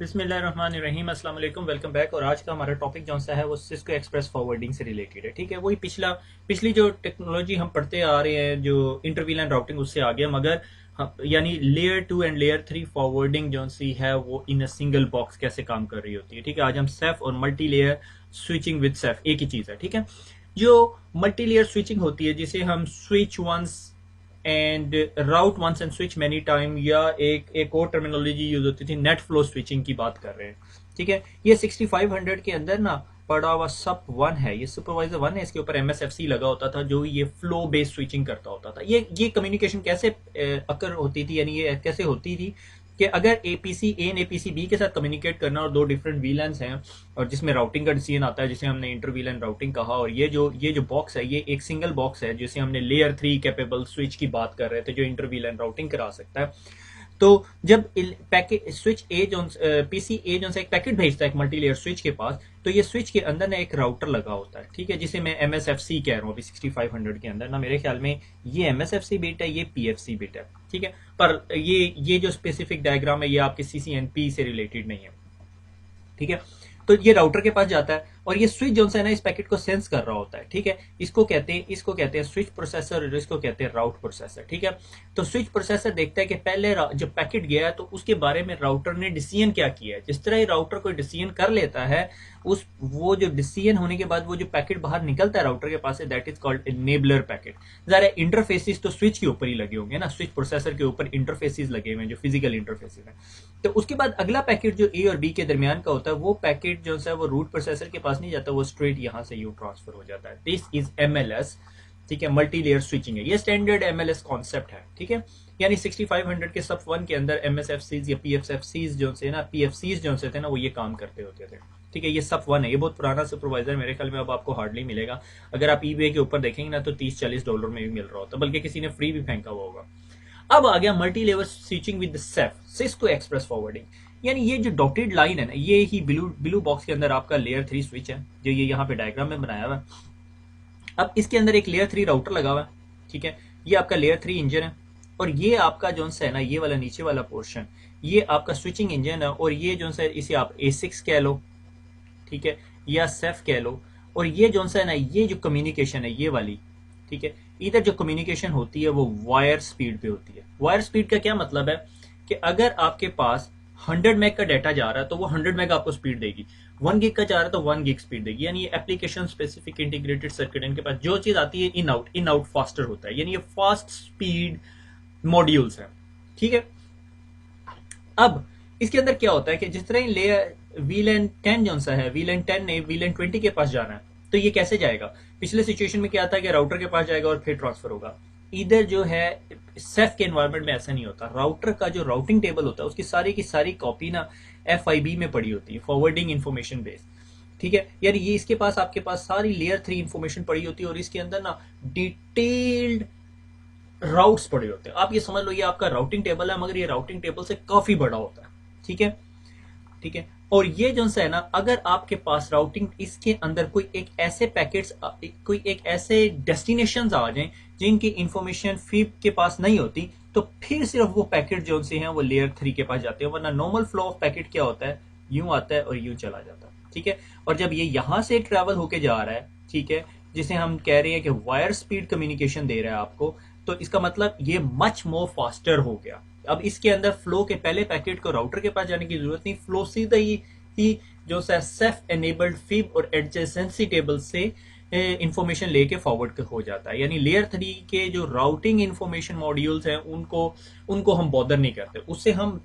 बिस्मिल्लाहिर्रहमानिर्रहीम, अस्सलाम वालेकुम, वेलकम बैक। और आज का हमारा टॉपिक जो सा है वो सिस्को एक्सप्रेस फॉरवर्डिंग से रिलेटेड है। ठीक है, वही पिछली जो टेक्नोलॉजी हम पढ़ते आ रहे हैं, जो इंटरवीलन राउटिंग, उससे आगे मगर यानी लेयर 2 एंड लेयर 3 फॉरवर्डिंग जो सी है वो इन अ सिंगल बॉक्स कैसे काम कर रही होती है। ठीक है, आज हम सेफ और multi layer switching with safe, एक ही चीज़ है। ठीक है, जो मल्टी लेयर स्विचिंग होती है जिसे हम switch once and route once and switch many time, या एक और टर्मिनोलॉजी यूज होती थी, नेट फ्लो स्विचिंग की बात कर रहे हैं। ठीक है, ये 6500 के अंदर ना पड़ा हुआ सब वन है, ये सुपरवाइजर वन है, इसके ऊपर MSFC लगा होता था जो ये फ्लो बेस्ड स्विचिंग करता होता था। ये कम्युनिकेशन कैसे अकर होती थी, यानी ये कैसे होती थी कि अगर APC A ने APC B के साथ कम्युनिकेट करना और दो डिफरेंट वीलैंस हैं और जिसमें राउटिंग का डिसीजन आता है जिसे हमने इंटर वीलन राउटिंग कहा, और ये जो बॉक्स है ये एक सिंगल बॉक्स है जिसे हमने लेयर 3 कैपेबल स्विच की बात कर रहे थे जो इंटर वीलन राउटिंग करा सकता है। तो जब पैकेट स्विच ए जो PC ए जो एक पैकेट भेजता है एक मल्टी लेयर स्विच के पास, तो ये स्विच के अंदर ना एक राउटर लगा होता है। ठीक है, जिसे मैं MSFC कह रहा हूँ अभी 6500 के अंदर ना, मेरे ख्याल में ये MSFC बिट है, ये PFC बिट है। ठीक है, पर ये जो स्पेसिफिक डायग्राम है ये आपके CCNP से रिलेटेड नहीं है। ठीक है, तो ये राउटर के पास जाता है और ये स्विच जो है ना इस पैकेट को सेंस कर रहा होता है। ठीक है, इसको कहते हैं स्विच प्रोसेसर और इसको कहते हैं राउट प्रोसेसर। ठीक है, तो स्विच प्रोसेसर देखता है कि पहले जब पैकेट गया है तो उसके बारे में राउटर ने डिसीजन क्या किया है। जिस तरह ही राउटर कोई डिसीजन कर लेता है, उस वो जो डिसीजन होने के बाद वो जो पैकेट बाहर निकलता है राउटर के पास से, that is called enabler packet. जरा इंटरफेसिस तो स्विच के ऊपर ही लगे होंगे ना, स्विच प्रोसेसर के ऊपर इंटरफेसिस लगे हुए हैं जो फिजिकल इंटरफेसिस है। तो उसके बाद अगला पैकेट जो A और B के दरमियान का होता है, वो पैकेट जो है वो रूट प्रोसेसर के पास नहीं जाता, वो स्ट्रेट यहां से यू ट्रांसफर हो जाता है। This is MLS। ठीक है, मल्टी लेयर स्विचिंग है, ये स्टैंडर्ड MLS कॉन्सेप्ट है। ठीक है, यानी 6500 के सब वन के अंदर MSFCs या PFCs जो से ना PFCs जो से थे ना वो ये काम करते होते थे। ठीक है, ये सब वन है, ये बहुत पुराना सुपरवाइजर, मेरे ख्याल में अब आपको हार्डली मिलेगा। अगर आप eBay के ऊपर देखेंगे ना तो $30-40 में भी मिल रहा होता, बल्कि किसी ने फ्री भी फेंका हुआ होगा। अब आ गया multi level switching with safe, Cisco express forwarding. यानी ये जो डॉटेड लाइन है ना, ये ही ब्लू बॉक्स के अंदर आपका लेयर 3 स्विच है जो ये यहाँ पे डायग्राम में बनाया हुआ है। अब इसके अंदर एक लेयर 3 राउटर लगा हुआ है। ठीक है, ये आपका लेयर 3 इंजन है और ये आपका जो है ना ये वाला नीचे वाला पोर्शन ये आपका स्विचिंग इंजन है, और ये जो है इसे आप A6 कह लो, ठीक है, या सेफ कह लो। और ये जो है ना ये जो कम्युनिकेशन है ये वाली, ठीक है, इधर जो कम्युनिकेशन होती है वो वायर स्पीड पे होती है। वायर स्पीड का क्या मतलब है कि अगर आपके पास 100 मेग का डाटा जा रहा है तो वो 100 मेग आपको स्पीड देगी, 1 गिग का जा रहा है तो 1 गिग स्पीड देगी। यानी ये एप्लीकेशन स्पेसिफिक इंटीग्रेटेड सर्किट, इनके पास जो चीज आती है इन आउट फास्टर होता है, यानी ये फास्ट स्पीड मॉड्यूल्स हैं। ठीक है, अब इसके अंदर क्या होता है कि जिस तरह लेयर VLAN 10 जो सा है, VLAN 10 ने VLAN 20 के पास जाना है, तो ये कैसे जाएगा? पिछले सिचुएशन में क्या था कि राउटर के पास जाएगा और फिर ट्रांसफर होगा। इधर जो है सेफ के एनवायरनमेंट में ऐसा नहीं होता। राउटर का जो राउटिंग टेबल होता है उसकी सारी की सारी कॉपी ना FIB में पड़ी होती है, फॉरवर्डिंग इन्फॉर्मेशन बेस। ठीक है, यानी ये इसके पास आपके पास सारी लेयर 3 इन्फॉर्मेशन पड़ी होती है और इसके अंदर ना डिटेल्ड राउट्स पड़े होते हैं। आप ये समझ लो ये आपका राउटिंग टेबल है, मगर ये राउटिंग टेबल से काफी बड़ा होता है। ठीक है, ठीक है, और ये जो है ना अगर आपके पास राउटिंग इसके अंदर कोई एक ऐसे डेस्टिनेशन आ जाएं जिनकी इंफॉर्मेशन फीब के पास नहीं होती, तो फिर सिर्फ वो पैकेट जो से हैं वो लेयर 3 के पास जाते हैं। वरना नॉर्मल फ्लो ऑफ पैकेट क्या होता है, यूं आता है और यूं चला जाता है। ठीक है, और जब ये यहां से ट्रेवल होके जा रहा है, ठीक है, जिसे हम कह रहे हैं कि वायर स्पीड कम्युनिकेशन दे रहा है आपको, तो इसका मतलब ये मच मोर फास्टर हो गया। अब इसके अंदर फ्लो के पहले पैकेट को राउटर के पास जाने की जरूरत नहीं, फ्लो सीधा ही जो सेफ एनेबल्ड फीब और एडजेसेंसी टेबल से इंफॉर्मेशन लेके फॉरवर्ड हो जाता है। यानी लेयर 3 के जो राउटिंग इंफॉर्मेशन मॉड्यूल्स हैं उनको हम बॉदर नहीं करते, उससे हम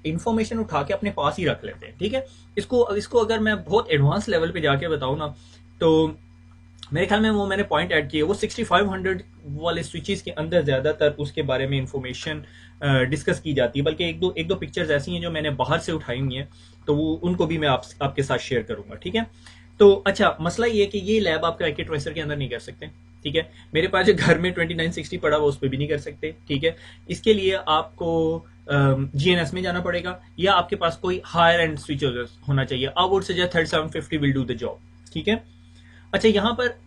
इंफॉर्मेशन उठा के अपने पास ही रख लेते हैं। ठीक है, इसको अगर मैं बहुत एडवांस लेवल पे जाके बताऊं ना, तो मेरे ख्याल में वो मैंने पॉइंट ऐड किए वो 6500 वाले स्विचेस के अंदर ज्यादातर उसके बारे में इंफॉर्मेशन डिस्कस की जाती है। बल्कि एक दो पिक्चर्स ऐसी हैं जो मैंने बाहर से उठाई हुई हैं, तो वो उनको भी मैं आपके साथ शेयर करूंगा। ठीक है, तो अच्छा मसला ये है कि ये लैब आप पैकेट ट्रेसर के अंदर नहीं कर सकते। ठीक है, मेरे पास जो घर में 2960 पड़ा हुआ उस पर भी नहीं कर सकते। ठीक है, इसके लिए आपको GNS में जाना पड़ेगा या आपके पास कोई हायर एंड स्विच होना चाहिए। I would suggest 3750 will do the job. ठीक है, अच्छा यहाँ पर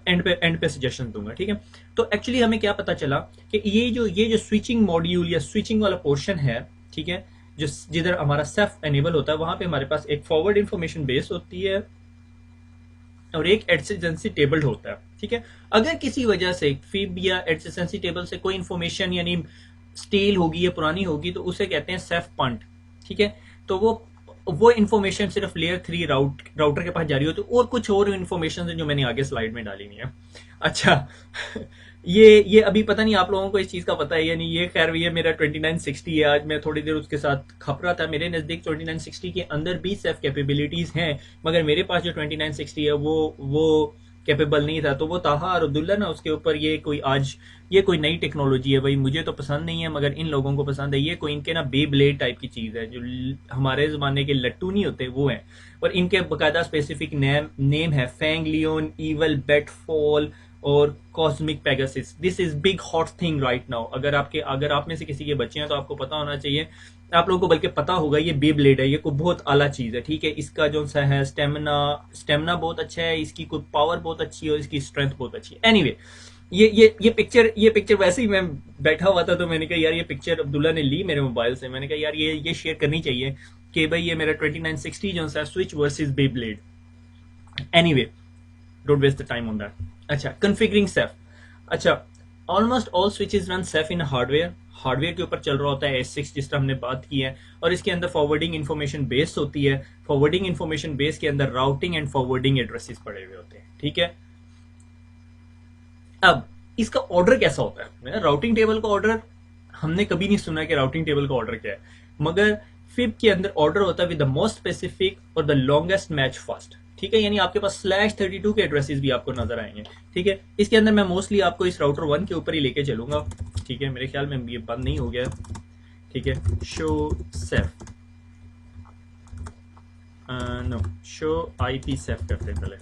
एंड पे सजेशन दूंगा। ठीक है, तो एक्चुअली हमें क्या पता चला कि ये जो स्विचिंग मॉड्यूल या स्विचिंग वाला पोर्शन है, ठीक है, जो जिधर हमारा सेफ एनेबल होता है वहां पे हमारे पास एक फॉरवर्ड इंफॉर्मेशन बेस होती है और एक एडजेसेंसी टेबल होता है। ठीक है, अगर किसी वजह से फिब या एडजेसेंसी टेबल से कोई इंफॉर्मेशन यानी स्टील होगी या पुरानी होगी तो उसे कहते हैं सेफ पॉइंट। ठीक है, तो वो इन्फॉर्मेशन सिर्फ लेयर 3 राउटर के पास जारी होती है और कुछ और इन्फॉर्मेशन है जो मैंने आगे स्लाइड में डाली हुई है। अच्छा ये अभी पता नहीं आप लोगों को इस चीज का पता है या नहीं, ये खैर ये मेरा 2960 है। आज मैं थोड़ी देर उसके साथ खप रहा था, मेरे नजदीक 2960 के अंदर भी सेफ कैपेबिलिटीज हैं, मगर मेरे पास जो 2960 है वो कैपेबल नहीं था। तो वो ताहा और अब्दुल्ला ना उसके ऊपर ये कोई नई टेक्नोलॉजी है भाई, मुझे तो पसंद नहीं है मगर इन लोगों को पसंद है। ये कोई इनके ना बे ब्लेड टाइप की चीज है, जो हमारे जमाने के लट्टू नहीं होते वो है, और इनके बकायदा स्पेसिफिक नेम है फैंग लियोन, ईवल बेटफॉल और cosmic Pegasus. This is big hot thing right now. अगर आप में से किसी के बच्चे हैं तो आपको पता होना चाहिए, आप लोगों को बल्कि पता होगा, ये बे ब्लेड है, ये कोई बहुत आला चीज है। ठीक है, इसका जो सा है स्टेमिना बहुत अच्छा है, इसकी कोई पावर बहुत अच्छी है और इसकी स्ट्रेंथ बहुत अच्छी है। एनीवे, ये पिक्चर वैसे ही मैं बैठा हुआ था तो मैंने कहा यार ये पिक्चर अब्दुल्ला ने ली मेरे मोबाइल से, मैंने कहा यार ये शेयर करनी चाहिए कि भाई ये मेरा 2960 जो सा switch versus bay blade. Anyway, don't waste the time on that. अच्छा, कॉन्फ़िगरिंग सेफ। अच्छा, almost all switches run CEF in hardware के ऊपर चल रहा होता है S6 जिस तरह हमने बात की है, और इसके अंदर फॉरवर्डिंग इन्फॉर्मेशन बेस होती है। फॉरवर्डिंग इन्फॉर्मेशन बेस के अंदर राउटिंग एंड फॉरवर्डिंग एड्रेसेस पड़े हुए होते हैं। ठीक है, अब इसका ऑर्डर कैसा होता है? राउटिंग टेबल का ऑर्डर हमने कभी नहीं सुना कि राउटिंग टेबल का ऑर्डर क्या है, मगर फिब के अंदर ऑर्डर होता है विद द मोस्ट स्पेसिफिक और द लॉन्गेस्ट मैच फर्स्ट। ठीक है, यानी आपके पास /32 के एड्रेसेस भी आपको नजर आएंगे। ठीक है, इसके अंदर मैं मोस्टली आपको इस राउटर 1 के ऊपर ही लेके चलूंगा। ठीक है, मेरे ख्याल में ये बंद नहीं हो गया। ठीक है, show CEF no show IP CEF करते हैं पहले।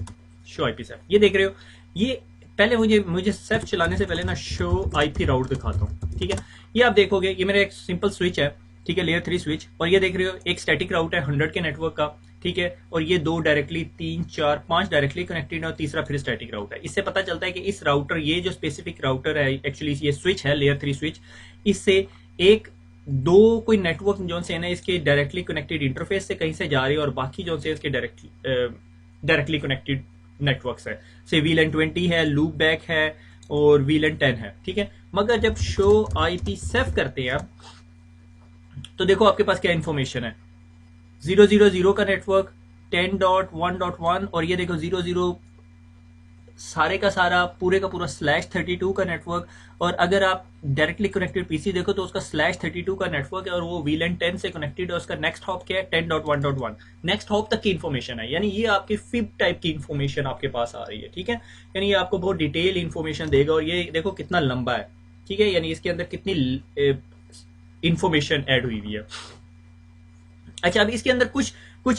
शो आईपी सेफ, ये देख रहे हो, ये पहले मुझे सेफ चलाने से पहले ना शो आईपी राउट दिखाता हूँ। ठीक है, ये आप देखोगे ये मेरा एक सिंपल स्विच है। ठीक है, लेयर 3 स्विच, और ये देख रहे हो एक स्टैटिक राउट है 100 के नेटवर्क का। ठीक है, और ये 2 डायरेक्टली, 3 4 5 डायरेक्टली कनेक्टेड है और तीसरा फिर स्टैटिक राउट है। इससे पता चलता है कि इस राउटर, ये जो स्पेसिफिक राउटर है, एक्चुअली ये स्विच है लेयर 3 स्विच, इससे एक दो कोई नेटवर्क जो से ना इसके डायरेक्टली कनेक्टेड इंटरफेस से कहीं से जा रही है और बाकी जो से इसके डायरेक्टली कनेक्टेड नेटवर्क्स है, से VLAN 20 है, लूप बैक है और VLAN 10 है। ठीक है, मगर जब शो आईपी सेफ करते हैं आप, तो देखो आपके पास क्या इंफॉर्मेशन है। 000 का नेटवर्क, 10.1.1, और ये देखो 00 सारे का सारा पूरे का पूरा /32 का नेटवर्क। और अगर आप डायरेक्टली कनेक्टेड पीसी देखो तो उसका /32 का नेटवर्क है और वो VLAN 10 से कनेक्टेड है। उसका नेक्स्ट हॉप क्या है? 10.1.1। नेक्स्ट हॉप तक की इंफॉर्मेशन है, यानी ये आपकी फिब टाइप की इंफॉर्मेशन आपके पास आ रही है। ठीक है, यानी ये आपको बहुत डिटेल इंफॉर्मेशन देगा। और ये देखो कितना लंबा है। ठीक है, यानी इसके अंदर कितनी इंफॉर्मेशन ऐड हुई है। अच्छा, अब इसके अंदर कुछ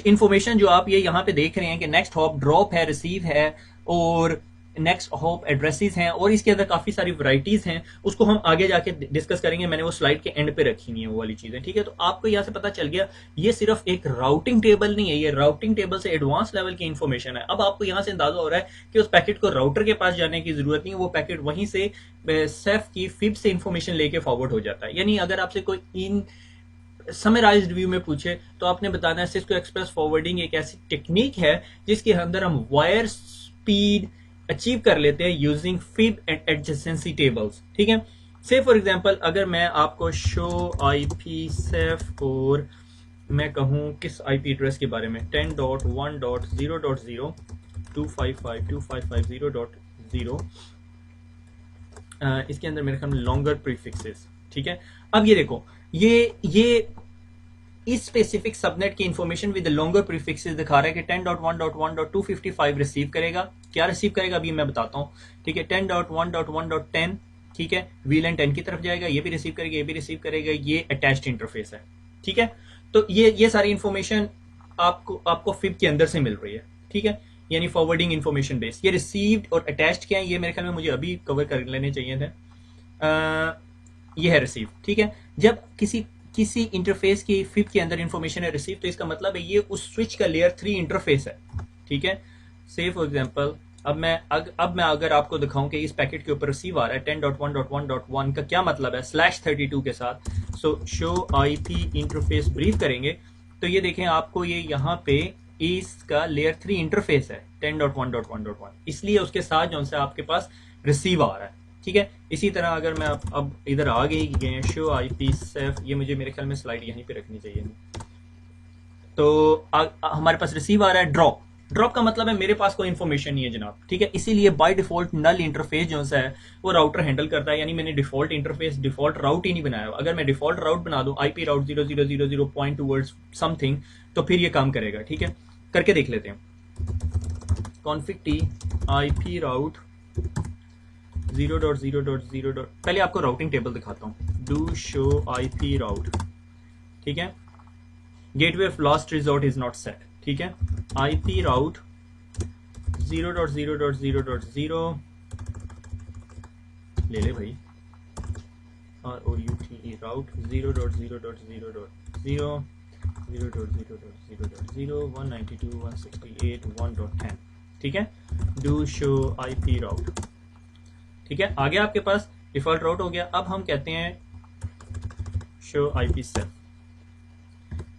इंफॉर्मेशन जो आप ये यहाँ पे देख रहे हैं कि नेक्स्ट हॉप ड्रॉप है, रिसीव है और नेक्स्ट हॉप एड्रेसेस हैं, और इसके अंदर काफी सारी वैरायटीज हैं, उसको हम आगे जाके डिस्कस करेंगे। मैंने वो स्लाइड के एंड पे रखी हुई है वो वाली चीजें। ठीक है, तो आपको यहाँ से पता चल गया ये सिर्फ एक राउटिंग टेबल नहीं है, ये राउटिंग टेबल से एडवांस लेवल की इंफॉर्मेशन है। अब आपको यहाँ से अंदाजा हो रहा है कि उस पैकेट को राउटर के पास जाने की जरूरत नहीं, वो पैकेट वहीं से सेफ की फिब से इंफॉर्मेशन लेके फॉरवर्ड हो जाता है। यानी अगर आपसे कोई इन समराइज्ड व्यू में पूछे तो आपने बताना है सिस्को एक्सप्रेस फॉरवर्डिंग एक ऐसी टेक्निक है जिसके अंदर हम वायर स्पीड अचीव कर लेते हैं using fib and adjacency tables. ठीक है, से फॉर एग्जांपल अगर मैं आपको शो आईपी सेफ और मैं कहूं किस आईपी एड्रेस के बारे में 10.1.0.0 255.255.0.0 इसके अंदर मेरे ख्याल में लॉन्गर प्रीफिक्सेस। ठीक है, अब ये देखो ये इस स्पेसिफिक सबनेट की इंफॉर्मेशन विद लॉन्गर प्रीफिक्सेस दिखा रहा है कि 10.1.1.255 रिसीव करेगा। क्या रिसीव करेगा अभी मैं बताता हूँ। ठीक है, 10.1.1.10 ठीक है, VLAN 10 की तरफ जाएगा, ये भी रिसीव करेगा, ये भी रिसीव करेगा, ये अटैच्ड इंटरफेस है। ठीक है, तो ये सारी इंफॉर्मेशन आपको फिब के अंदर से मिल रही है। ठीक है, यानी फॉरवर्डिंग इंफॉर्मेशन बेस। ये रिसीव्ड और अटैच्ड क्या है ये मेरे ख्याल में मुझे अभी कवर कर लेने चाहिए थे। ये है रिसीव। ठीक है, जब किसी इंटरफेस की फिब के अंदर इंफॉर्मेशन है रिसीव, तो इसका मतलब है ये उस स्विच का लेयर 3 इंटरफेस है। ठीक है, से फॉर एग्जांपल अब मैं अगर आपको दिखाऊं कि इस पैकेट के ऊपर रिसीव आ रहा है 10.1.1.1 का क्या मतलब है /32 के साथ। सो शो आईपी इंटरफेस ब्रीफ करेंगे तो ये देखें आपको ये यहाँ पे इसका लेयर 3 इंटरफेस है 10.1.1.1, इसलिए उसके साथ जो से आपके पास रिसीव आ रहा है। ठीक है, इसी तरह अगर मैं अब इधर आ गए हैं शो आईपी सेफ, ये मुझे मेरे ख्याल में स्लाइड यहीं पे रखनी चाहिए। तो हमारे पास रिसीव आ रहा है ड्रॉप। ड्रॉप का मतलब है मेरे पास कोई इन्फॉर्मेशन नहीं है जनाब। ठीक है, इसीलिए बाय डिफॉल्ट नल इंटरफेस जो है वो राउटर हैंडल करता है, यानी मैंने डिफॉल्ट इंटरफेस डिफॉल्ट राउट ही नहीं बनाया। अगर मैं डिफॉल्ट राउट बना दूं IP route 0000 point towards something तो फिर ये काम करेगा। ठीक है, करके देख लेते हैं। Config T IP route 0.0.0. पहले आपको राउटिंग टेबल दिखाता हूं। Do show IP route. ठीक है, gateway of last resort is not set. ठीक है, आईपी राउट 0.0.0.0 ले ले भाई, ROUTE राउट 0.0.0.0 192.168.1.10। ठीक है, डू शो आईपी राउट। ठीक है, आगे आपके पास डिफॉल्ट राउट हो गया। अब हम कहते हैं शो आईपी सेफ।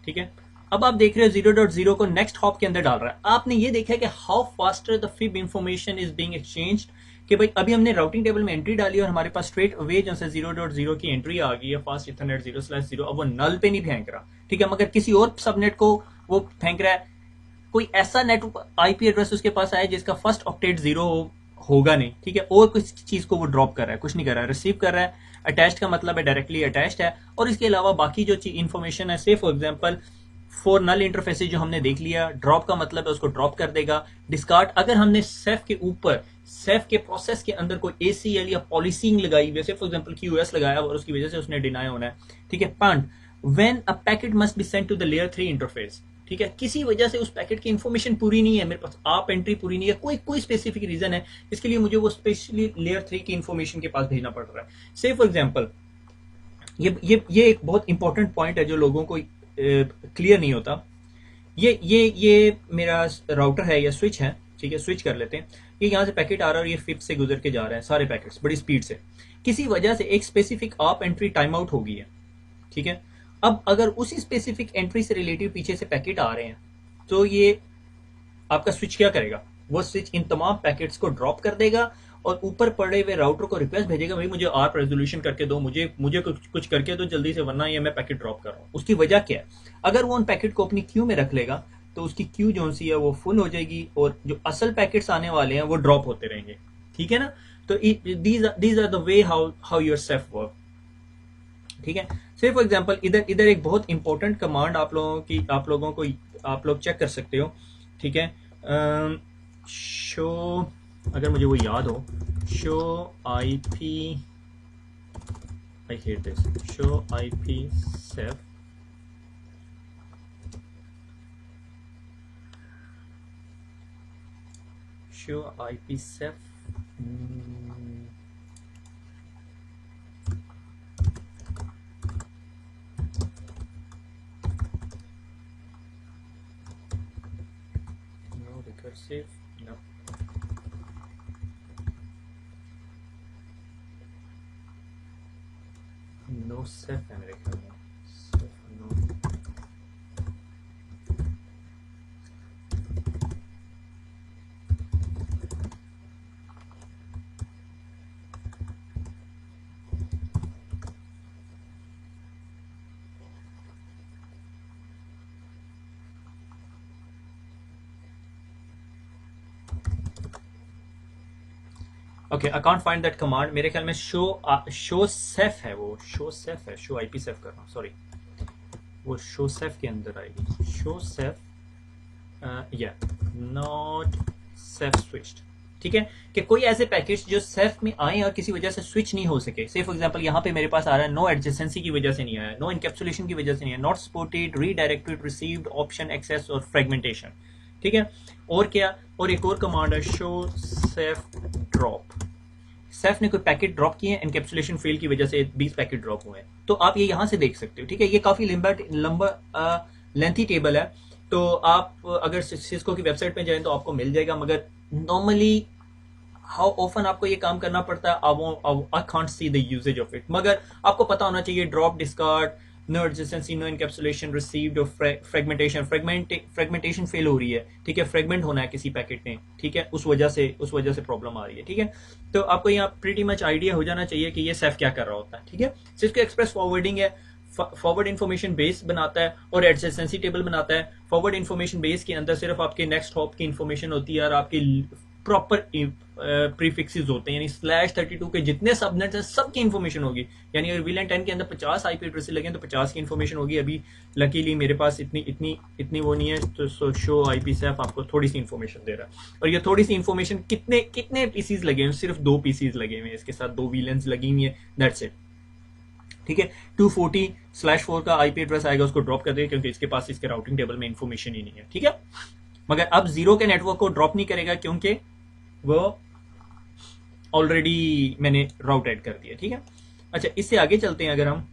ठीक है, अब आप देख रहे हो 0.0 को नेक्स्ट हॉप के अंदर डाल रहा है। आपने ये देखा है कि how faster the fib information is being exchanged, कि भाई अभी हमने राउटिंग टेबल में एंट्री डाली और हमारे पास स्ट्रेट अवे जो है 0.0 की एंट्री आ गई है फास्ट इथरनेट 0/0। अब वो नल पे नहीं फेंक रहा। ठीक है, मगर किसी और सबनेट को वो फेंक रहा है। कोई ऐसा नेटवर्क आईपी एड्रेस उसके पास आया जिसका फर्स्ट ऑक्टेट 0 होगा नहीं। ठीक है, और कुछ चीज को वो ड्रॉप कर रहा है, कुछ नहीं कर रहा है, रिसीव कर रहा है। अटैच्ड का मतलब है डायरेक्टली अटैच्ड है। और इसके अलावा बाकी जो इंफॉर्मेशन है, से फॉर एग्जाम्पल फोर नल इंटरफेसेज जो हमने देख लिया, ड्रॉप का मतलब है उसको ड्रॉप कर देगा। डिस्कार्ड, अगर हमने सेफ के ऊपर सेफ के प्रोसेस के अंदर कोई ACL या पॉलिसिंग लगाई, जैसे फॉर एग्जांपल QoS लगाया और उसकी वजह से उसने डिनाई होना है। ठीक है, and when a packet must be sent to the layer 3 interface. ठीक है, किसी वजह से उस पैकेट की इंफॉर्मेशन पूरी नहीं है, मेरे पास आप एंट्री पूरी नहीं है, कोई स्पेसिफिक रीजन है, इसके लिए मुझे वो स्पेशली लेयर 3 की इंफॉर्मेशन के पास भेजना पड़ रहा है। से फॉर एग्जाम्पल ये एक बहुत इंपॉर्टेंट पॉइंट है जो लोगों को क्लियर नहीं होता। ये मेरा राउटर है या स्विच है। ठीक है, स्विच कर लेते हैं। ये यहाँ से पैकेट आ रहा है और ये फिप से गुजर के जा रहा है, सारे पैकेट्स बड़ी स्पीड से। किसी वजह से एक स्पेसिफिक आप एंट्री टाइम आउट हो गई है। ठीक है, अब अगर उसी स्पेसिफिक एंट्री से रिलेटिव पीछे से पैकेट आ रहे हैं तो ये आपका स्विच क्या करेगा, वो स्विच इन तमाम पैकेट्स को ड्रॉप कर देगा और ऊपर पड़े हुए राउटर को रिक्वेस्ट भेजेगा, भाई मुझे ARP रेजोल्यूशन करके दो, मुझे कुछ करके दो जल्दी से, वरना ये मैं पैकेट ड्रॉप कर रहा हूँ। उसकी वजह क्या है, अगर वो उन पैकेट को अपनी क्यू में रख लेगा तो उसकी क्यू जो सी है वो फुल हो जाएगी और जो असल पैकेट्स आने वाले हैं वो ड्रॉप होते रहेंगे। ठीक है ना, तो these are the way how your CEF work. ठीक है, से फॉर एग्जांपल इधर एक बहुत इंपॉर्टेंट कमांड आप लोग चेक कर सकते हो। ठीक है, शो, अगर मुझे वो याद हो, show IP, I hate this, show IP CEF, show IP CEF, no recursive, no. No CEF है मेरे ख्याल में, CEF no. Okay, I can't find that command. मेरे ख्याल में शो सेफ है, वो शो सेफ है, शो आईपी सेफ कर रहा हूँ, सॉरी, वो शो सेफ के अंदर आएगी। शो सेफ, या नॉट सेफ स्विच्ड। ठीक है, कि कोई ऐसे पैकेट्स जो सेफ में आए और किसी वजह से स्विच नहीं हो सके। से फॉर एग्जांपल यहाँ पे मेरे पास आ रहा है नो एडजेसेंसी की वजह से नहीं आया, नो इनकैप्सुलेशन की वजह से नहीं आया, not supported, redirected, received, option access और फ्रेगमेंटेशन। ठीक है, और क्या, और एक और कमांड है शो सेफ ड्रॉप। सेफ ने कोई पैकेट ड्रॉप किए, एनकैप्सुलेशन फेल की वजह से 20 पैकेट ड्रॉप हुए हैं, तो आप ये यहाँ से देख सकते हो। ठीक है, ये काफी लंबा लेंथी टेबल है, तो आप अगर सिस्को की वेबसाइट पे जाएं तो आपको मिल जाएगा, मगर नॉर्मली हाउ ऑफन आपको ये काम करना पड़ता है, I can't see the usages of it, मगर आपको पता होना चाहिए drop, discard, no adjacency, no encapsulation, received और फ्रेगमेंटेशन फेल हो रही है, ठीक है, फ्रेगमेंट होना है किसी पैकेट में, ठीक है, उस वजह से प्रॉब्लम आ रही है, ठीक है। तो आपको यहाँ प्रीटी मच आइडिया हो जाना चाहिए कि ये सेफ क्या कर रहा होता है, ठीक है। सिस्को एक्सप्रेस फॉरवर्डिंग है, फॉरवर्ड इन्फॉर्मेशन बेस बनाता है और एडजेसेंसी टेबल बनाता है। फॉरवर्ड इन्फॉर्मेशन बेस के अंदर सिर्फ आपके नेक्स्ट हॉप की इन्फॉर्मेशन होती है और आपकी प्रॉपर प्रीफिक्सेस होते हैं, यानी /32 के जितने सबनेट्स हैं सबकी इन्फॉर्मेशन होगी। यानी अगर VLAN 10 के अंदर 50 आईपी एड्रेस लगे तो 50 की इन्फॉर्मेशन होगी। अभी लकीली मेरे पास इतनी वो नहीं है, तो शो IPsec आपको थोड़ी सी इन्फॉर्मेशन दे रहा है। और ये थोड़ी सी इन्फॉर्मेशन कितने पीसीज लगे हैं, सिर्फ 2 पीसीज लगे हुए हैं, इसके साथ 2 VLANs लगी हुई है, दैट्स इट, ठीक है। 240/4 का आईपी एड्रेस आएगा, उसको ड्रॉप कर देगा क्योंकि इसके पास इसके राउटिंग टेबल में इन्फॉर्मेशन ही नहीं है, ठीक है। मगर अब 0 के नेटवर्क को ड्रॉप नहीं करेगा क्योंकि वो ऑलरेडी मैंने राउट ऐड कर दिया, ठीक है। अच्छा, इससे आगे चलते हैं। अगर हम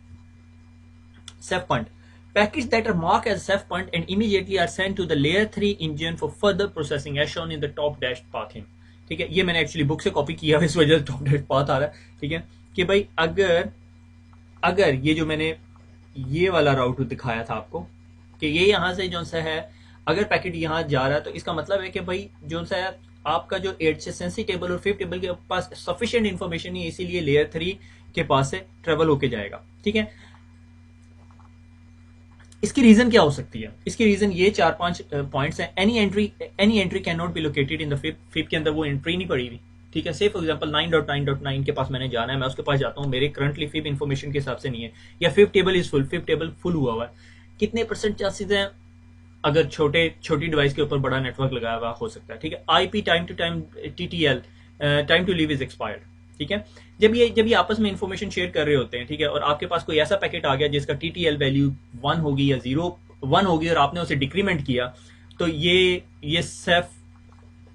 CEF point, packets that are marked as CEF point and immediately are sent to the layer 3 engine for further processing as shown in the top dash path in, ठीक है। ये मैंने एक्चुअली बुक से कॉपी किया है, इस वजह से टॉप डैश पाथ आ रहा है, ठीक है। कि भाई अगर ये जो मैंने ये वाला राउट दिखाया था आपको कि ये यहां से जो सा है, अगर पैकेट यहां जा रहा है तो इसका मतलब है कि भाई जो सा है आपका जो एडजेसेंसी टेबल और फिफ्थ टेबल के पास सफिशिएंट इन्फॉर्मेशन नहीं है, इसीलिए लेयर 3 के पास से ट्रेवल होके जाएगा, ठीक है। इसकी रीजन क्या हो सकती है? इसकी रीजन ये 4-5 पॉइंट्स हैं। Any entry can not be located in the FIB के अंदर वो एंट्री नहीं पड़ी हुई, ठीक है। से फॉर एग्जांपल 9.9.9 के पास मैंने जाना है, मैं उसके पास जाता हूँ, मेरे करंटली फिप इन्फॉर्मेशन के हिसाब से नहीं है, या fifth table is full, fifth table full हुआ हुआ है। कितने % चांसेस हैं? अगर छोटी डिवाइस के ऊपर बड़ा नेटवर्क लगाया हुआ हो सकता है, ठीक है। IP time to time TTL time to live is expired, ठीक है। जब ये आपस में इंफॉर्मेशन शेयर कर रहे होते हैं, ठीक है, और आपके पास कोई ऐसा पैकेट आ गया जिसका TTL वैल्यू 1 होगी या 1 होगी और आपने उसे डिक्रीमेंट किया, तो ये सेफ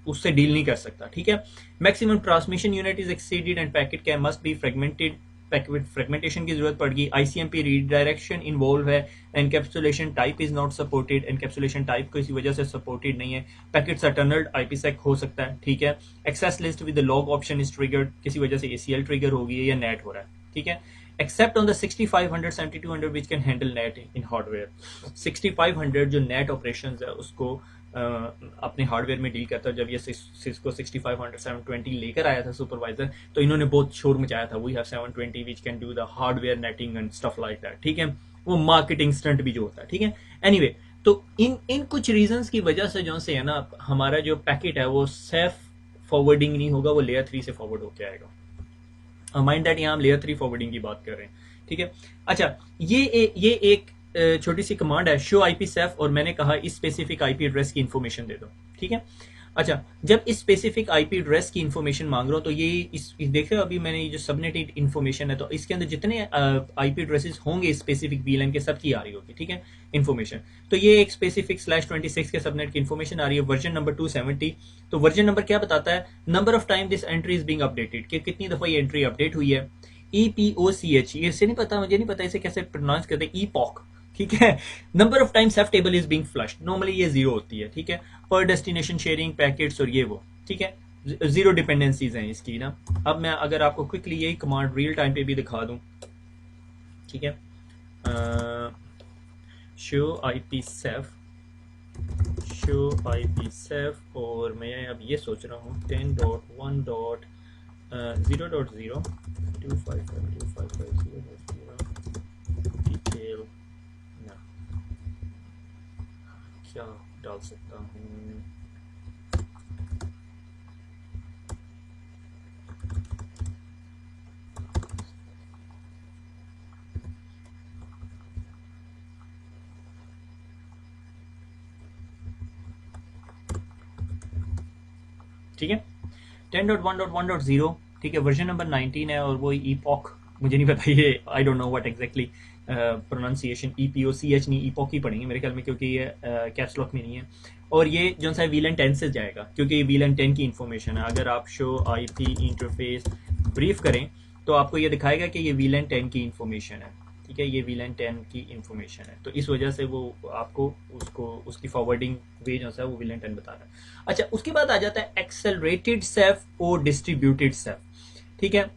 उससे डील नहीं कर सकता, ठीक है। Maximum transmission unit is exceeded end packet can must be fragmented, packet fragmentation की जरूरत पड़ गई। ICMP रीडायरेक्शन इन्वॉल्व है। Encapsulation type is not supported, encapsulation type किसी वजह से सपोर्टेड नहीं है। पैकेट्स आर टनल्ड, IPsec हो सकता है, ठीक है। Access list with the log option is triggered, किसी वजह से ACL ट्रिगर हो गई है या नेट हो रहा है, ठीक है। Except on the 6500 7200 which can handle net in hardware. 6500 जो नेट ऑपरेशन है उसको अपने हार्डवेयर में डील करता है। जब ये सिस्को 6500 720 लेकर आया था सुपरवाइजर, तो इन्होंने बहुत शोर मचाया था, we have 720 which can do the hardware NATing and stuff like that, ठीक है। वो मार्केटिंग स्टंट भी जो होता है, ठीक है। एनीवे, तो इन कुछ रीजंस की वजह से जो से है ना, हमारा जो पैकेट है वो सेफ फॉरवर्डिंग नहीं होगा, वो लेयर 3 से फॉरवर्ड होकर आएगा। माइंड दैट यहाँ हम लेयर 3 फॉरवर्डिंग की बात कर रहे हैं, ठीक है। अच्छा, ये एक छोटी सी कमांड है, शो IPsec, और मैंने कहा इस स्पेसिफिक IP एड्रेस की इन्फॉर्मेशन दे दो, ठीक है। अच्छा, जब इस स्पेसिफिक IP एड्रेस की इन्फॉर्मेशन मांग रहा हूं, तो ये इस देख रहे हो अभी मैंने ये जो सबनेटेड इन्फॉर्मेशन है, तो इसके अंदर जितने IP एड्रेसेस होंगे स्पेसिफिक VLAN के सबकी आ रही होगी, ठीक है, इन्फॉर्मेशन। तो ये एक स्पेसिफिक /26 के सबनेट की इन्फॉर्मेशन आ रही है, वर्जन नंबर 270। तो वर्जन नंबर क्या बताता है? Number of time this entry is being updated, कि कितनी दफा ये एंट्री अपडेट हुई है। EPOCH, ये से नहीं पता, मुझे नहीं पता इसे कैसे प्रोनाउंस करते हैं, EPOC, ठीक है। Number of time safe table is being flushed, normally ये 0 होती है, ठीक है। पर डेस्टिनेशन शेयरिंग पैकेट्स और ये वो, ठीक है, 0 डिपेंडेंसीज हैं इसकी ना। अब मैं अगर आपको क्विकली यही कमांड रियल टाइम पे भी दिखा दूं, ठीक है, शो IPsec, और मैं अब ये सोच रहा हूँ 10.1.0.0 डिटेल क्या डाल सकता हूँ। ठीक है, 10.1.1.0, ठीक है, वर्जन नंबर 19 है, और वो EPOC, मुझे नहीं पता ये, I don't know what exactly pronunciation, EPOCH नहीं, EPOC ही पढ़ेंगे मेरे ख्याल में, क्योंकि ये कैप्स लॉक में नहीं है। और ये जो सा VLAN 10 से जाएगा, क्योंकि ये VLAN 10 की इन्फॉर्मेशन है। अगर आप शो IP इंटरफेस ब्रीफ करें तो आपको ये दिखाएगा कि ये VLAN 10 की इन्फॉर्मेशन है, ठीक है, ये VLAN 10 की इन्फॉर्मेशन है। तो इस वजह से वो आपको उसको उसकी फॉरवर्डिंग वे जो है वो VLAN 10 बता रहा है। अच्छा, उसके बाद आ जाता है एक्सेलरेटेड सेफ और डिस्ट्रीब्यूटेड सेफ। ठीक है,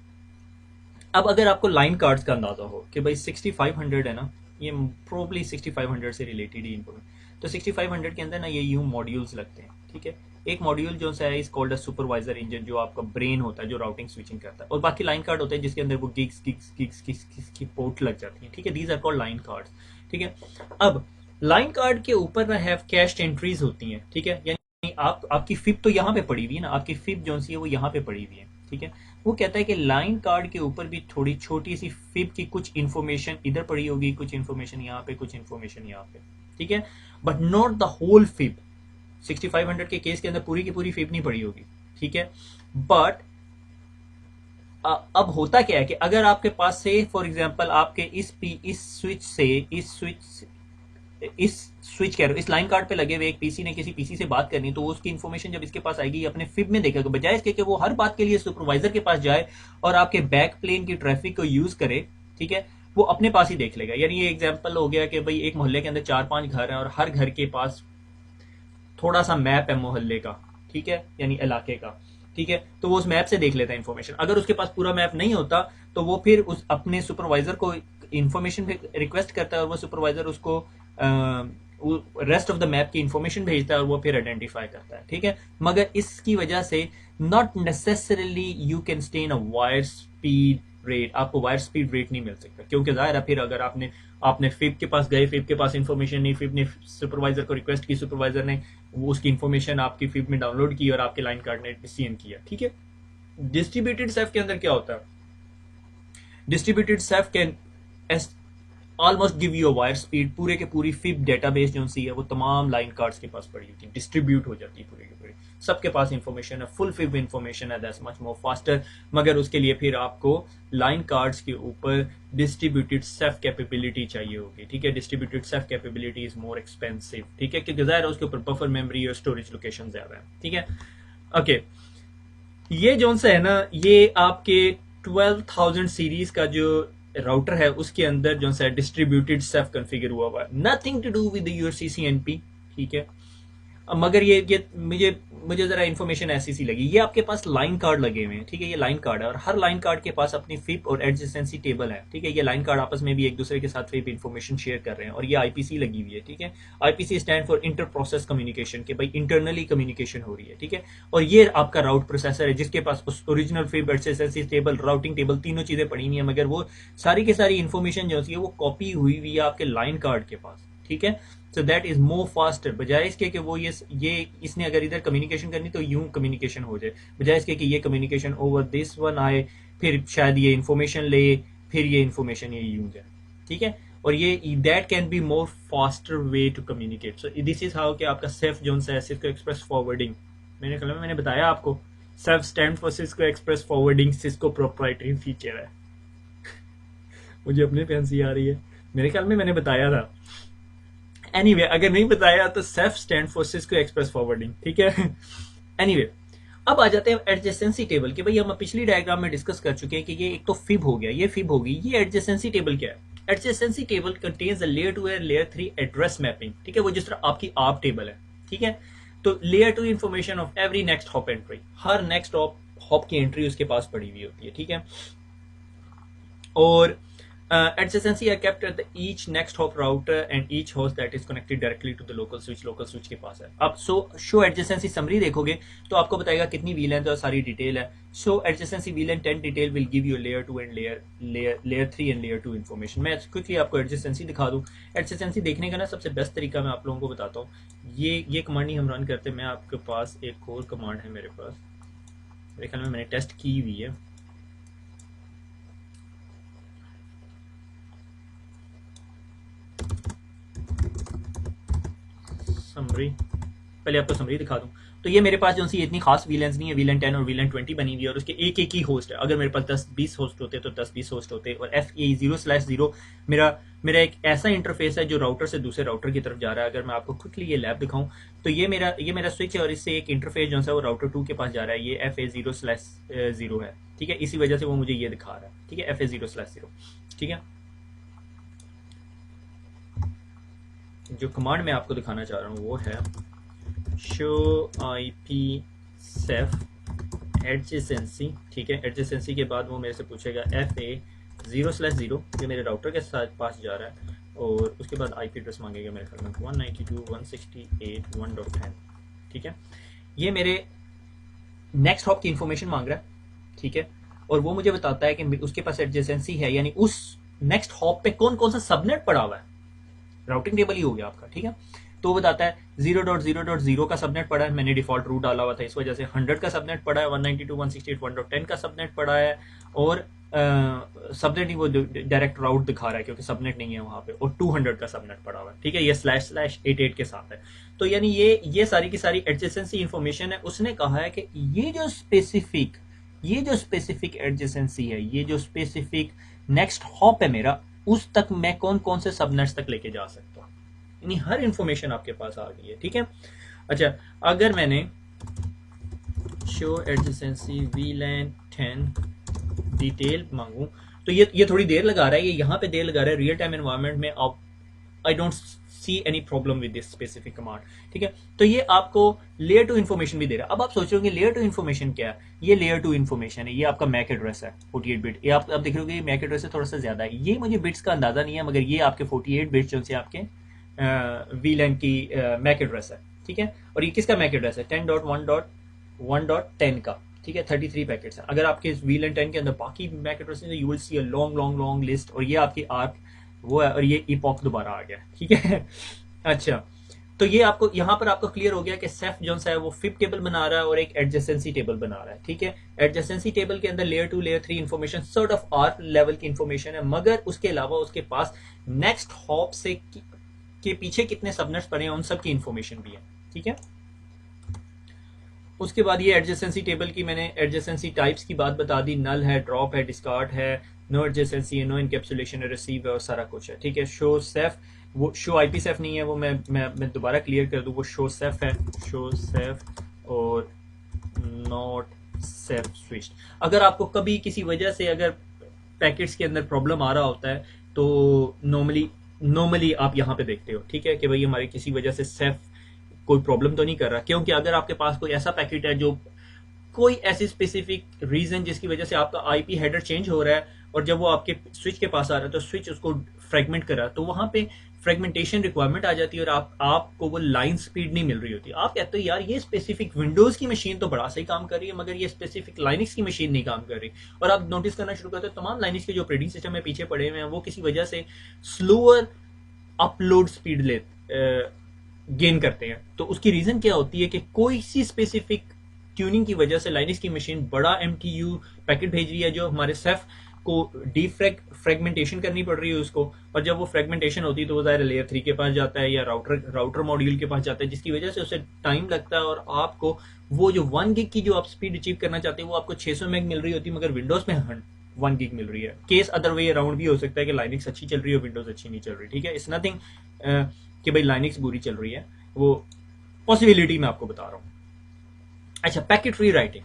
अब अगर आपको लाइन कार्ड्स का अंदाजा हो कि भाई 6500 है ना, ये प्रोबली 6500 से रिलेटेड ही इनको, तो 6500 के अंदर ना ये यूं मॉड्यूल्स लगते हैं। ठीक है, एक मॉड्यूल जो सा है इस कॉल्ड अ सुपरवाइजर इंजन, जो आपका ब्रेन होता है जो राउटिंग स्विचिंग करता है, और बाकी लाइन कार्ड होते हैं जिसके अंदर वो gigs gigs gigs gigs gigs की पोर्ट लग जाती है। ठीक है, these are called line cards. ठीक है, अब लाइन कार्ड के ऊपर ना हैव कैश्ड एंट्रीज होती हैं। ठीक है, यानी आपकी फिप तो यहाँ पे पड़ी हुई है ना, आपकी फिप जो सी है वो यहाँ पे पड़ी हुई है। ठीक है, वो कहता है कि लाइन कार्ड के ऊपर भी थोड़ी छोटी सी फिप की कुछ इंफॉर्मेशन इधर पड़ी होगी, कुछ इंफॉर्मेशन यहाँ पे, कुछ इंफॉर्मेशन यहाँ पे। ठीक है, बट नॉट द होल फिप। 6500 के केस के अंदर पूरी की पूरी फिप नहीं पड़ी होगी। ठीक है, बट अब होता क्या है कि अगर आपके पास से फॉर एग्जांपल आपके इस स्विच से इस स्विच कह रहे हो इस लाइन कार्ड पे लगे हुए एक पीसी ने किसी पीसी से बात करनी है, तो उसकी इन्फॉर्मेशन जब इसके पास आएगी अपने फिब में देखेगा, बजाय इसके कि वो हर बात के लिए सुपरवाइजर के पास जाए और आपके बैक प्लेन की ट्रैफिक को यूज करे। ठीक है, वो अपने पास ही देख लेगा। यानी ये एग्जांपल हो गया कि भाई एक मोहल्ले के अंदर 4-5 घर हैं और हर घर के पास थोड़ा सा मैप है मोहल्ले का। ठीक है, यानी इलाके का। ठीक है, तो वो उस मैप से देख लेता है इन्फॉर्मेशन। अगर उसके पास पूरा मैप नहीं होता तो वो फिर उस अपने सुपरवाइजर को इन्फॉर्मेशन रिक्वेस्ट करता है और वो सुपरवाइजर उसको रेस्ट ऑफ द मैप की इंफॉर्मेशन भेजता है और वो फिर आइडेंटिफाई करता है। ठीक है, मगर इसकी वजह से not necessarily you can stay in a wire speed rate, आपको वायर स्पीड रेट नहीं मिल सकता, क्योंकि जाहिर है फिर अगर आपने फिब के पास गए, फिब के पास इंफॉर्मेशन नहीं, फिब ने सुपरवाइजर को रिक्वेस्ट की, सुपरवाइजर ने वो उसकी इंफॉर्मेशन आपकी फिब में डाउनलोड की और आपके लाइन कार्ड ने डिसीजन किया। ठीक है, डिस्ट्रीब्यूटेड सेफ के अंदर क्या होता है, distributed safe can almost give you a wire speed. पूरे के पूरी फिब डेटाबेस जो सी है वो तमाम लाइन कार्ड्स के पास पड़ी होती है, डिस्ट्रीब्यूट हो जाती है पूरे के पूरे, सबके पास इंफॉर्मेशन है, फुल फिब इंफॉर्मेशन है, दैट्स मच मोर फास्टर। मगर उसके लिए फिर आपको लाइन कार्ड्स के ऊपर डिस्ट्रीब्यूटेड सेफ कैपेबिलिटी चाहिए होगी। ठीक है, distributed safe capability is more expensive. ठीक है, क्योंकि जाहिर है उसके ऊपर बफर मेमोरी और स्टोरेज लोकेशन ज्यादा है। ठीक है, ओके, ये जो सा है ना, ये आपके 12000 सीरीज का जो राउटर है उसके अंदर जो सा डिस्ट्रीब्यूटेड सेफ कॉन्फ़िगर हुआ है, nothing to do with your CCNP। ठीक है, मगर ये मुझे जरा इन्फॉर्मेशन ऐसी सी लगी। ये आपके पास लाइन कार्ड लगे हुए हैं। ठीक है, ये लाइन कार्ड है और हर लाइन कार्ड के पास अपनी फिप और एडजेसेंसी टेबल है। ठीक है, ये लाइन कार्ड आपस में भी एक दूसरे के साथ फिप इन्फॉर्मेशन शेयर कर रहे हैं और ये IPC लगी हुई है। ठीक है, IPC stand for inter process communication, के भाई इंटरनली कम्युनिकेशन हो रही है। ठीक है, और ये आपका राउट प्रोसेसर है जिसके पास उस original FIB, adjacency table, routing table तीनों चीजें पड़ी हुई है, मगर वो सारी की सारी इन्फॉर्मेशन जो है वो कॉपी हुई हुई है आपके लाइन कार्ड के पास। ठीक है, so that is more faster, बजाय इसके कि वो ये इसने अगर इधर कम्युनिकेशन करनी तो यूं कम्युनिकेशन हो जाए, बजाय इसके कि ये कम्युनिकेशन ओवर दिस वन आए, फिर शायद ये इन्फॉर्मेशन ले, फिर ये इन्फॉर्मेशन ये यूं जाए। ठीक है, और ये that can be more faster way to communicate. So this is how कि आपका सेफ जोन है, सिस्को एक्सप्रेस फॉरवर्डिंग। मैंने बताया आपको, CEF stand for Cisco express forwarding, Cisco proprietary feature है। मुझे अपने पे हंसी आ रही है, मेरे ख्याल में मैंने बताया था। एनीवे, अगर नहीं बताया तो safe stand for Cisco express forwarding. ठीक है, एनीवे, अब आ जाते हैं एडजेसेंसी टेबल के। भाई हम पिछली डायग्राम में डिस्कस कर चुके हैं कि ये एक तो फिब हो गया, ये फिब होगी, ये एडजेसेंसी टेबल क्या है। एडजेसेंसी टेबल कंटेन्स लेयर 2 और लेयर 3 एड्रेस मैपिंग। ठीक है, वो जिस तरह आपकी आप टेबल है। ठीक है, तो layer 2 information of every next hop entry, her next hop की एंट्री उसके पास पड़ी हुई होती है। ठीक है, और adjacency are kept at the each next hop router and each host that is connected directly to the local switch के पास है। अब शो एडजेसेंसी समरी देखोगे तो आपको बताएगा कितनी VLAN और सारी डिटेल है। Show adjacency VLAN 10 detail will give you layer 2 and layer 3 and layer 2 information. मैं क्विकली आपको एडजेसेंसी दिखा दूं। एडजेसेंसी देखने का ना सबसे बेस्ट तरीका मैं आप लोगों को बताता हूँ। ये कमांड ही हम रन करते हैं। मैं आपके पास एक और कमांड है मेरे पास, मेरे ख्याल में मैंने टेस्ट की हुई है। समरी, पहले आपको समरी दिखा दूं। तो ये मेरे पास जो सी इतनी खास VLANs नहीं है, VLAN 10 और VLAN 20 बनी हुई है और उसके एक एक ही होस्ट है। अगर मेरे पास 10-20 होस्ट होते तो 10-20 होस्ट होते। और FE0/0 मेरा एक ऐसा इंटरफेस है जो राउटर से दूसरे राउटर की तरफ जा रहा है। अगर मैं आपको क्विकली ये लैब दिखाऊं तो ये मेरा स्विच है और इससे एक इंटरफेस जो है वो राउटर 2 के पास जा रहा है। ये FA0/0 है। ठीक है, इसी वजह से वो मुझे ये दिखा रहा है। ठीक है, FA0/0। ठीक है, जो कमांड मैं आपको दिखाना चाह रहा हूँ वो है शो IP सेफ एडजेसेंसी। ठीक है, एडजेसेंसी के बाद वो मेरे से पूछेगा FA0/0 जो मेरे राउटर के साथ पास जा रहा है, और उसके बाद IP एड्रेस मांगेगा मेरे ख्याल में 192.168.1.10। ठीक है, ये मेरे नेक्स्ट हॉप की इंफॉर्मेशन मांग रहा है। ठीक है, और वो मुझे बताता है कि उसके पास एडजेसेंसी है, यानी उस नेक्स्ट हॉप पे कौन कौन सा सबनेट पड़ा हुआ है। राउटिंग टेबल ही हो गया आपका। ठीक है, तो वो बताता है 0.0.0 का सबनेट पड़ा है, मैंने डिफॉल्ट रूट डाला हुआ था इस वजह से। 100 का सबनेट पड़ा है, 192.168.1.10 का सबनेट पड़ा है, और सबनेट नहीं, वो डायरेक्ट राउट दिखा रहा है क्योंकि सबनेट नहीं है वहां पे, और 200 का सबनेट पड़ा हुआ है। ठीक है, ये //88 के साथ है। तो यानी ये सारी की सारी एडजेसेंसी इंफॉर्मेशन है। उसने कहा है कि ये जो स्पेसिफिक एडजेसेंसी है, ये जो स्पेसिफिक नेक्स्ट हॉप है मेरा, उस तक मैं कौन कौन से सबनेट्स तक लेके जा सकता हूँ, यानी हर इंफॉर्मेशन आपके पास आ गई है। ठीक है, अच्छा, अगर मैंने शो एडजेसेंसी VLAN 10 डिटेल मांगू तो ये थोड़ी देर लगा रहा है, ये यहाँ पे देर लगा रहा है। रियल टाइम एनवायरनमेंट में आप I don't see any problem with this specific command. ठीक है, तो ये आपको लेयर 2 इन्फॉर्मेशन भी दे रहा है। अब आप सोच रहे होंगे लेयर 2 इन्फॉर्मेशन क्या है? ये लेयर 2 इन्फॉर्मेशन है, ये आपका मैक एड्रेस है 48 बिट। ये आप देख रहे हो मैक एड्रेस से थोड़ा सा ज्यादा है, ये मुझे बिट्स का अंदाजा नहीं है, मगर ये आपके 48 बिट्स जो से आपके VLAN की मैक एड्रेस है। ठीक है, और ये किसका मैक एड्रेस है? 10.1.1.10 का। ठीक है, 33 पैकेट्स हैं। अगर आपके VLAN 10 के अंदर बाकी मैक एड्रेस है, you will see a long list, और ये आपकी आर्क वो है, और ये इपॉक दोबारा आ गया। ठीक है, अच्छा, तो ये आपको यहाँ पर आपको क्लियर हो गया कि सेफ जो है वो फिब टेबल बना रहा है और एक एडजेसेंसी टेबल बना रहा है। ठीक है, एडजेसेंसी टेबल के अंदर layer 2 layer 3 information sort of arc level की इंफॉर्मेशन है, मगर उसके अलावा उसके पास नेक्स्ट हॉप से के पीछे कितने सबनेट्स पड़े हैं उन सब की इंफॉर्मेशन भी है। ठीक है, उसके बाद ये एडजेसेंसी टेबल की मैंने एडजेसेंसी टाइप्स की बात बता दी, नल है, ड्रॉप है, डिस्कार्ड है, नो एडजेसेंसी है, नो इनकैप्सुलेशन है, रिसीव है, और सारा कुछ है। ठीक है, शो सेफ, वो शो IP सेफ नहीं है, वो मैं दोबारा क्लियर कर दूं, वो शो सेफ है, शो सेफ और नॉट सेफ स्विच। अगर आपको कभी किसी वजह से अगर पैकेट्स के अंदर प्रॉब्लम आ रहा होता है तो नॉर्मली आप यहाँ पे देखते हो। ठीक है, कि भाई हमारी किसी वजह से सेफ कोई प्रॉब्लम तो नहीं कर रहा, क्योंकि अगर आपके पास कोई ऐसा पैकेट है जो कोई ऐसी स्पेसिफिक रीजन जिसकी वजह से आपका IP हेडर चेंज हो रहा है, और जब वो आपके स्विच के पास आ रहा है तो स्विच उसको फ्रेगमेंट कर रहा है, तो वहां पे फ्रेगमेंटेशन रिक्वायरमेंट आ जाती है, और आपको वो लाइन स्पीड नहीं मिल रही होती। आप कहते हो यार ये स्पेसिफिक विंडोज की मशीन तो बड़ा सही काम कर रही है, मगर ये स्पेसिफिक लाइनक्स की मशीन नहीं काम कर रही, और आप नोटिस करना शुरू करते हो तमाम लाइनक्स के जो ऑपरेटिंग सिस्टम में पीछे पड़े हुए हैं वो किसी वजह से स्लोअर अपलोड स्पीड गेन करते हैं। तो उसकी रीजन क्या होती है कि कोई सी स्पेसिफिक ट्यूनिंग की वजह से लाइनक्स की मशीन बड़ा MTU पैकेट भेज रही है, जो हमारे सेफ को फ्रेगमेंटेशन करनी पड़ रही है उसको, और जब वो फ्रेगमेंटेशन होती है तो वो ज़ाहिर लेयर 3 के पास जाता है या राउटर मॉड्यूल के पास जाता है, जिसकी वजह से उसे टाइम लगता है, और आपको वो जो 1 गिग की जो आप स्पीड अचीव करना चाहते हैं वो आपको 600 MB मिल रही होती है, मगर विंडोज में 1 गिग मिल रही है। केस अदर वे अराउंड भी हो सकता है कि लाइनक्स अच्छी चल रही है और विंडोज अच्छी नहीं चल रही। ठीक है, इट्स नथिंग कि भाई लाइनक्स बुरी चल रही है, वो पॉसिबिलिटी मैं आपको बता रहा हूँ। अच्छा, पैकेट री राइटिंग,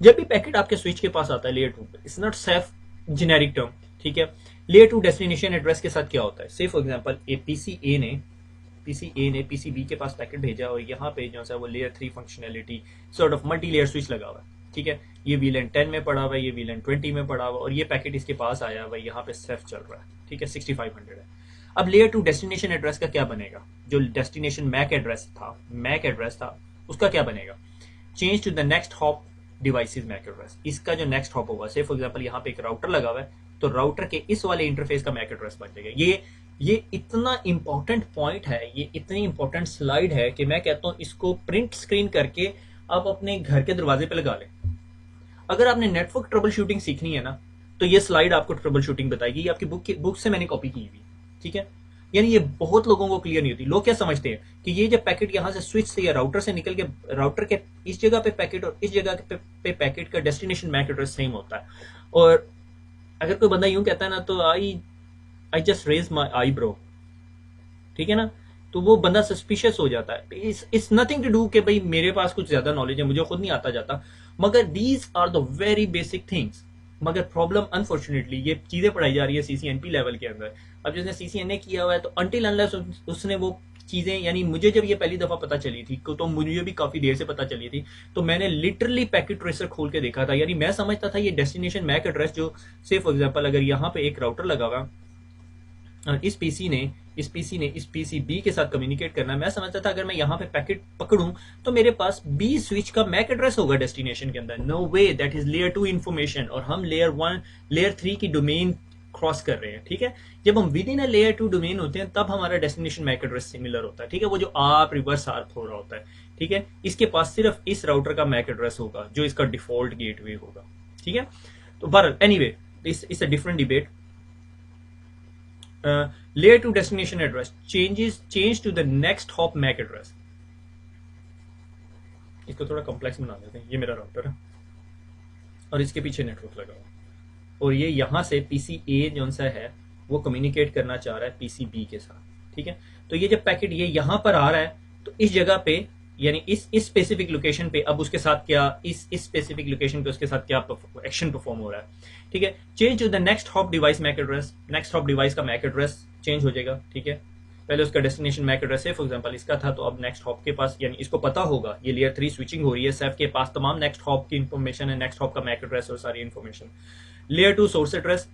जब भी पैकेट आपके स्विच के पास आता है लेयर 2 पे, it's not safe generic term. ठीक है, लेयर 2 डेस्टिनेशन एड्रेस के साथ क्या होता है? से फॉर एग्जांपल पीसी ए ने पीसी बी के पास पैकेट भेजा, और यहाँ पे जो है वो layer 3 functionality sort of multi layer switch लगा हुआ है। ठीक है, ये VLAN 10 में पड़ा हुआ है, ये VLAN 20 में पड़ा हुआ है, और ये पैकेट इसके पास आया हुआ है, यहाँ पे सेफ चल रहा है। ठीक है, 6500 है। अब लेयर 2 डेस्टिनेशन एड्रेस का क्या बनेगा? जो डेस्टिनेशन मैक एड्रेस था उसका क्या बनेगा? Change to the next hop devices MAC address. इसका जो नेक्स्ट हॉप होगा, से फॉर एग्जांपल यहाँ पे एक राउटर लगा हुआ है, तो राउटर के इस वाले इंटरफेस का मैक एड्रेस बन जाएगा। ये इतना इंपॉर्टेंट पॉइंट है, ये इतनी इंपॉर्टेंट स्लाइड है कि मैं कहता हूँ इसको प्रिंट स्क्रीन करके आप अपने घर के दरवाजे पे लगा लें। अगर आपने नेटवर्क ट्रबल शूटिंग सीखनी है ना, तो ये स्लाइड आपको ट्रबल शूटिंग बताएगी। ये आपकी बुक से मैंने कॉपी की हुई। ठीक है, यानी ये बहुत लोगों को क्लियर नहीं होती। लोग क्या समझते हैं कि ये जब पैकेट यहाँ से स्विच से या राउटर से निकल के राउटर के इस जगह पे पैकेट और इस जगह पे पैकेट का डेस्टिनेशन मैक एड्रेस सेम होता है, और अगर कोई बंदा यूं कहता है ना तो I just raise my eyebrow. ठीक है ना, तो वो बंदा सस्पिशियस हो जाता है। इट्स नथिंग टू डू कि भाई मेरे पास कुछ ज्यादा नॉलेज है, मुझे खुद नहीं आता जाता, मगर these are the very basic things. मगर प्रॉब्लम अनफॉर्चुनेटली ये चीज़ें पढ़ाई जा रही है सीसीएनपी लेवल के अंदर। अब जिसने सीसीएनए किया हुआ है तो अनटिल अनलेस उसने वो चीज़ें, यानी मुझे जब ये पहली दफ़ा पता चली थी तो मुझे भी काफ़ी देर से पता चली थी, तो मैंने लिटरली पैकेट ट्रेसर खोल के देखा था। यानी मैं समझता था ये डेस्टिनेशन मैक एड्रेस जो, से फॉर एग्जांपल अगर यहाँ पे एक राउटर लगा हुआ और इस पीसी ने इस पीसी बी के साथ कम्युनिकेट करना है, मैं समझता था अगर मैं यहाँ पे पैकेट पकड़ूं तो मेरे पास बी स्विच का मैक एड्रेस होगा डेस्टिनेशन के अंदर। No way, that is layer 2 information और हम लेयर 3 की डोमेन क्रॉस कर रहे हैं। ठीक है, जब हम with in a layer 2 domain होते हैं तब हमारा डेस्टिनेशन मैक एड्रेस सिमिलर होता है। ठीक है, वो जो आप रिवर्स आर्प हो रहा होता है। ठीक है, इसके पास सिर्फ इस राउटर का मैक एड्रेस होगा जो इसका डिफॉल्ट गेटवे होगा। ठीक है, तो बहरहाल anyway it's a different debate. Layer 2 destination address change to the next hop MAC address। इसको थोड़ा कॉम्प्लेक्स बना देते हैं। ये मेरा राउटर है और इसके पीछे नेटवर्क लगा हुआ और ये यहाँ से पीसी ए जो सा है वो कम्युनिकेट करना चाह रहा है पीसी बी के साथ। ठीक है, तो ये जब पैकेट ये यहाँ पर आ रहा है तो इस जगह पे, यानी इस स्पेसिफिक लोकेशन पे अब उसके साथ क्या, इस स्पेसिफिक लोकेशन पे उसके साथ क्या एक्शन परफॉर्म हो रहा है। ठीक है, change to the next hop device MAC address. Next hop device का मैक एड्रेस चेंज हो जाएगा। ठीक है, पहले उसका डेस्टिनेशन मैक एड्रेस है फॉर एग्जांपल इसका था, तो अब नेक्स्ट हॉप के पास, यानी इसको पता होगा ये लेयर 3 स्विचिंग हो रही है, सेफ के पास तमाम नेक्स्ट हॉप की इंफॉर्मेशन है, नेक्स्ट हॉप का मैक एड्रेस और सारी information. Layer 2 source address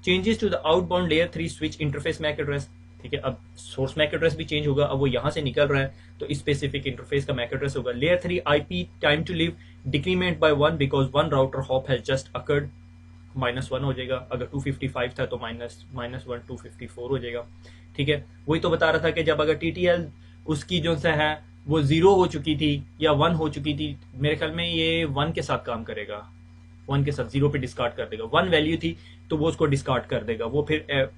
changes to the outbound layer 3 switch interface MAC address. ठीक है, अब सोर्स मैक एड्रेस भी चेंज होगा, अब वो यहाँ से निकल रहा है तो इस स्पेसिफिक इंटरफेस का मैक एड्रेस होगा। Layer 3 IP time to live decrement by 1 because 1 router hop has just occurred, -1 हो जाएगा। अगर 255 था तो -1 254 हो जाएगा। ठीक है, वही तो बता रहा था कि जब अगर टीटीएल उसकी जो सा है वो 0 हो चुकी थी या 1 हो चुकी थी, मेरे ख्याल में ये 1 के साथ काम करेगा, 1 के साथ 0 पे डिस्कार्ड कर देगा। 1 वैल्यू थी तो वो उसको डिस्कार्ड कर देगा, वो फिर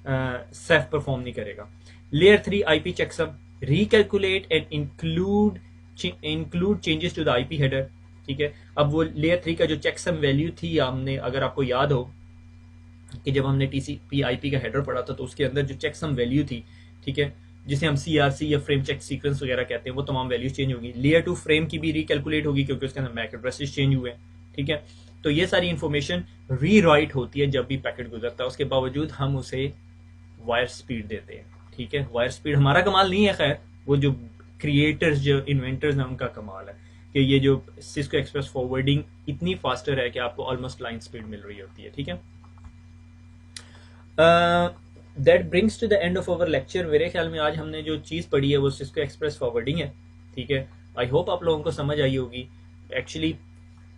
सेफ परफॉर्म नहीं करेगा। Layer 3 IP checksum recalculate and include changes to the IP header. ठीक है, अब वो लेयर 3 का जो चेकसम वैल्यू थी, हमने, अगर आपको याद हो कि जब हमने टीसीपी आईपी का हेडर पढ़ा था तो उसके अंदर जो चेकसम वैल्यू थी, ठीक है, जिसे हम सीआरसी या फ्रेम चेक सीक्वेंस वगैरह कहते हैं, वो तमाम वैल्यूज चेंज होगी। लेयर 2 फ्रेम की भी रिकैलकुलेट होगी क्योंकि उसके अंदर मैक एड्रेसेस चेंज हुए। ठीक है, तो ये सारी इंफॉर्मेशन रीराइट होती है जब भी पैकेट गुजरता है, उसके बावजूद हम उसे वायर स्पीड देते हैं। ठीक है, वायर स्पीड हमारा कमाल नहीं है, खैर वो जो क्रिएटर्स, जो इन्वेंटर्स हैं, उनका कमाल है कि ये जो सिस्को एक्सप्रेस फॉरवर्डिंग इतनी फास्टर है कि आपको ऑलमोस्ट लाइन स्पीड मिल रही होती है। ठीक है, that brings to the end of our lecture. मेरे ख्याल में आज हमने जो चीज़ पढ़ी है वो सिस्को एक्सप्रेस फॉरवर्डिंग है। ठीक है, आई होप आप लोगों को समझ आई होगी। Actually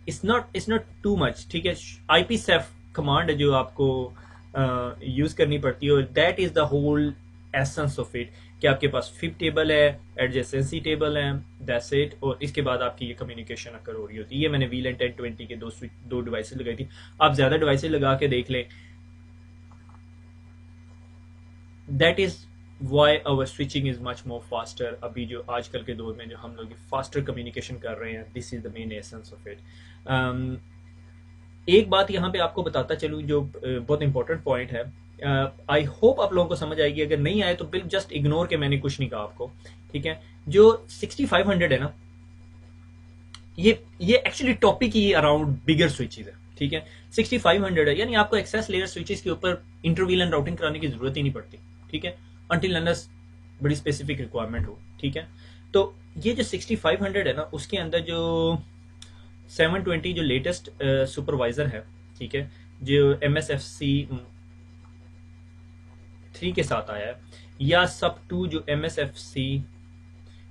it's not too much. ठीक है, आईपी सेफ कमांड है जो आपको यूज करनी पड़ती है और that is the whole essence of it, कि आपके पास फिब टेबल है, एडजेसेंसी टेबल है, दैट्स इट, और इसके बाद आपकी ये कम्युनिकेशन अकर हो रही होती है। ये मैंने VLAN 1020 के दो डिवाइसेस लगाई थी, आप ज्यादा डिवाइसेस लगा के देख लें। That is why our switching is much more faster. अभी जो आजकल के दौर में जो हम लोग फास्टर कम्युनिकेशन कर रहे हैं, this is the main essence of it. एक बात यहाँ पे आपको बताता चलूँ जो बहुत इंपॉर्टेंट पॉइंट है, आई होप आप लोगों को समझ आएगी। अगर नहीं आए तो बिल्कुल जस्ट इग्नोर के, मैंने कुछ नहीं कहा आपको। ठीक है, जो 6500 है ना, ये एक्चुअली टॉपिक ही अराउंड बिगर स्विचेस है। ठीक है, 6500 है, यानी आपको एक्सेस लेयर स्विचेस के ऊपर इंटर VLAN राउटिंग कराने की जरूरत ही नहीं पड़ती। ठीक है, अनटिल अनलेस बड़ी स्पेसिफिक रिक्वायरमेंट हो। ठीक है, तो ये जो 6500 है ना, उसके अंदर जो 720 जो लेटेस्ट सुपरवाइजर है, ठीक है, जो MSFC 3 के साथ आया है, या सब 2 जो MSFC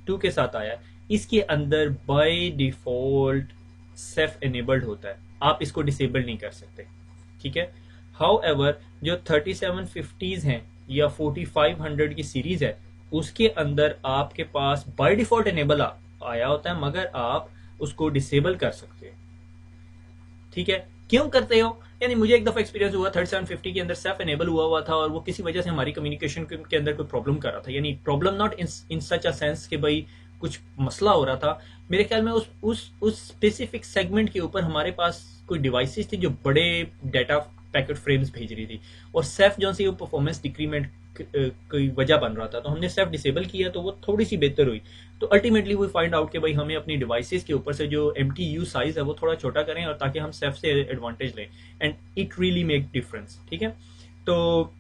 2 के साथ आया है, इसके अंदर बाय डिफॉल्ट सेफ एनेबल्ड होता है, आप इसको डिसेबल नहीं कर सकते। ठीक है, हाउएवर जो 3750s हैं या 4500 की सीरीज है, उसके अंदर आपके पास बाय डिफॉल्ट एनेबल आया होता है, मगर आप उसको डिसेबल कर सकते हो। ठीक है, क्यों करते हो? यानी मुझे एक दफा एक्सपीरियंस हुआ 3750 के अंदर सेफ एनेबल हुआ था और वो किसी वजह से हमारी कम्युनिकेशन के अंदर कोई प्रॉब्लम कर रहा था, यानी problem not in such a sense कि भाई कुछ मसला हो रहा था। मेरे ख्याल में उस स्पेसिफिक सेगमेंट के ऊपर हमारे पास कोई डिवाइसेस थी जो बड़े डाटा पैकेट फ्रेम्स भेज रही थी, और सेफ जो सी वो परफॉर्मेंस डिक्रीमेंट की वजह बन रहा था, तो हमने सेफ डिसेबल किया तो वो थोड़ी सी बेहतर हुई। तो अल्टीमेटली वी फाइंड आउट कि भाई हमें अपनी डिवाइसेस के ऊपर से जो MTU साइज है वो थोड़ा छोटा करें, और ताकि हम सेफ से एडवांटेज लें, and it really make difference. ठीक है, तो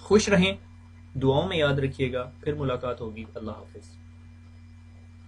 खुश रहें, दुआओं में याद रखिएगा, फिर मुलाकात होगी। अल्लाह हाफिज।